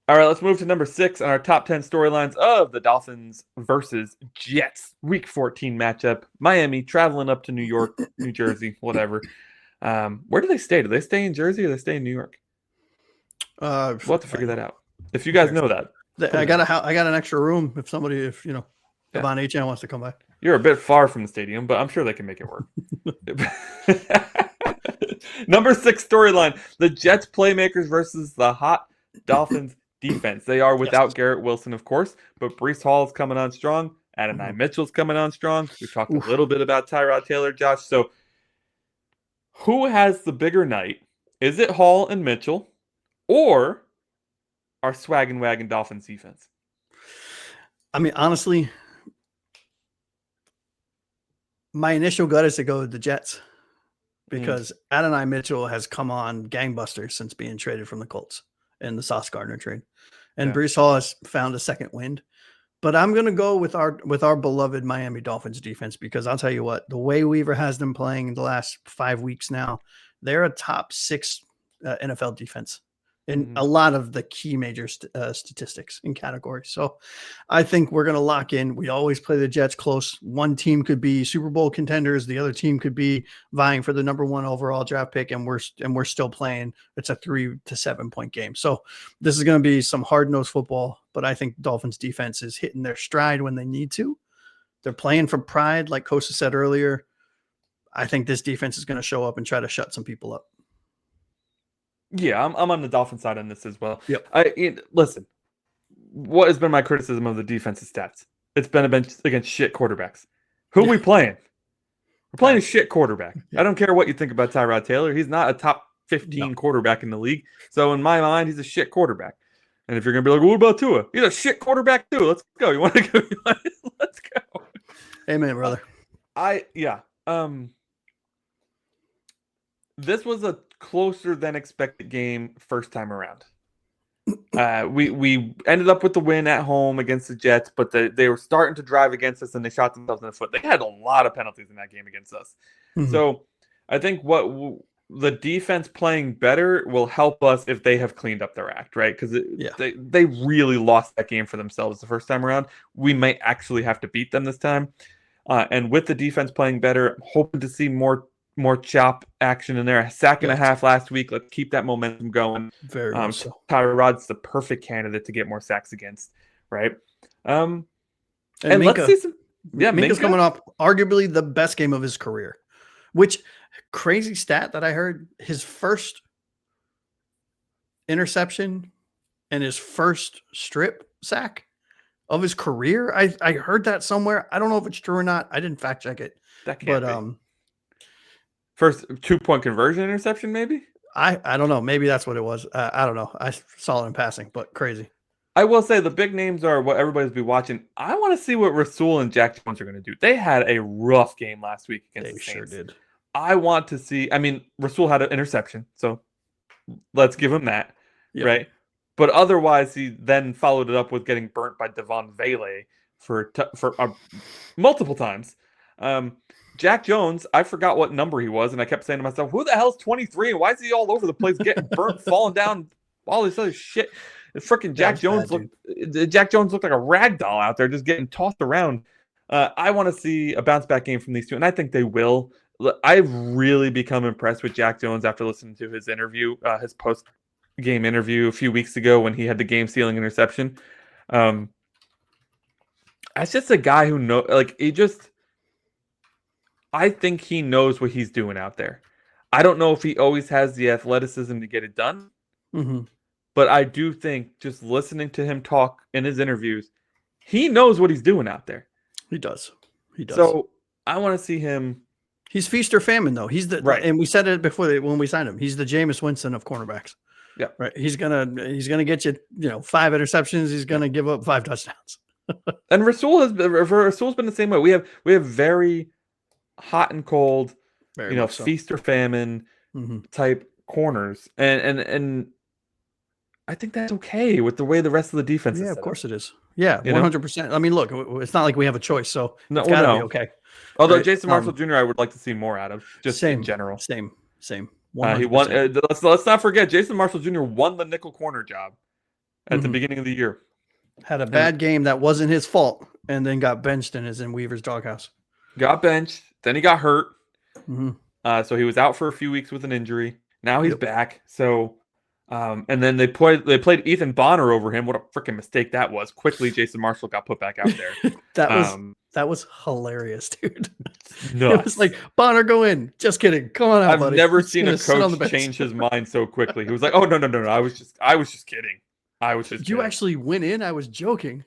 All right, let's move to number 6 on our top 10 storylines of the Dolphins versus Jets Week 14 matchup. Miami traveling up to New York, New Jersey, whatever. Where do they stay? Do they stay in Jersey or do they stay in New York? We'll have to figure that out. If you guys know that, I got an extra room if somebody, if yeah. Devon Achane wants to come by. You're a bit far from the stadium, but I'm sure they can make it work. Number 6 storyline: the Jets playmakers versus the hot Dolphins defense. They are without Garrett Wilson, of course, but Breece Hall is coming on strong. Adonai Mitchell's coming on strong. We talked a little bit about Tyrod Taylor, Josh. So, who has the bigger night? Is it Hall and Mitchell, or our swag and wagon Dolphins defense? I mean, honestly, my initial gut is to go with the Jets because Adonai Mitchell has come on gangbusters since being traded from the Colts in the Sauce Gardner trade. And Breece Hall has found a second wind. But I'm going to go with our beloved Miami Dolphins defense because I'll tell you what, the way Weaver has them playing in the last 5 weeks now, they're a top 6 NFL defense in a lot of the key major statistics and categories. So I think we're going to lock in. We always play the Jets close. One team could be Super Bowl contenders. The other team could be vying for the number 1 overall draft pick. And we're still playing. It's a 3 to 7 point game. So this is going to be some hard-nosed football, but I think Dolphins defense is hitting their stride when they need to. They're playing for pride. Like Kosa said earlier, I think this defense is going to show up and try to shut some people up. Yeah, I'm on the Dolphin side on this as well. Yep. Listen, what has been my criticism of the defensive stats? It's been against shit quarterbacks. Who are we playing? We're playing a shit quarterback. Yeah. I don't care what you think about Tyrod Taylor. He's not a top 15 quarterback in the league. So in my mind, he's a shit quarterback. And if you're going to be like, well, what about Tua? He's a shit quarterback too. Let's go. You want to go? Let's go. Amen, brother. This was a closer than expected game first time around. We ended up with the win at home against the Jets, but they were starting to drive against us and they shot themselves in the foot. They had a lot of penalties in that game against us. So I think the defense playing better will help us if they have cleaned up their act, right? Because they really lost that game for themselves the first time around. We might actually have to beat them this time. And with the defense playing better, I'm hoping to see more chop action in there. A sack and a half last week. Let's keep that momentum going. Very much so. Tyrod's the perfect candidate to get more sacks against, right? And Minkah, let's see some. Yeah, Minkah's coming off arguably the best game of his career. Which crazy stat that I heard: his first interception and his first strip sack of his career. I heard that somewhere. I don't know if it's true or not. I didn't fact check it. That can't be. First 2-point conversion interception, maybe? I don't know. Maybe that's what it was. I don't know. I saw it in passing, but crazy. I will say the big names are what everybody's be watching. I want to see what Rasul and Jack Jones are going to do. They had a rough game last week against the Saints. Sure did. I want to see. I mean, Rasul had an interception, so let's give him that, right? But otherwise, he then followed it up with getting burnt by Devon Vele for multiple times. Jack Jones, I forgot what number he was, and I kept saying to myself, who the hell's 23, and why is he all over the place getting burnt, falling down, all this other shit? Freaking Jack Jones looked like a rag doll out there just getting tossed around. I want to see a bounce-back game from these two, and I think they will. I've really become impressed with Jack Jones after listening to his interview, his post-game interview a few weeks ago when he had the game-stealing interception. That's just a guy who I think he knows what he's doing out there. I don't know if he always has the athleticism to get it done, but I do think just listening to him talk in his interviews, he knows what he's doing out there. He does. So I want to see him. He's feast or famine, though. He's the right, and we said it before when we signed him. He's the Jameis Winston of cornerbacks. Yeah, right. He's gonna get you 5 interceptions. He's gonna give up 5 touchdowns. And Rasul's been the same way. We have very hot and cold, feast or famine type corners, and I think that's okay with the way the rest of the defense is. Yeah, of course it is. Yeah, 100%. I mean, look, it's not like we have a choice, so it's got to be okay. Although Jason Marshall Jr., I would like to see more out of, just in general. Same. He won. Let's not forget, Jason Marshall Jr. won the nickel corner job at the beginning of the year. Had a bad game that wasn't his fault, and then got benched and is in Weaver's doghouse. Got benched. Then he got hurt. Mm-hmm. So he was out for a few weeks with an injury. Now he's back. So, and then they played Ethan Bonner over him. What a freaking mistake that was. Quickly, Jason Marshall got put back out there. That was hilarious, dude. Nuts. It was like, Bonner, go in. Just kidding. Come on out, I've buddy. never seen a coach change his mind so quickly. He was like, "Oh no. I was just kidding. I was just." You kidding. actually went in. I was joking.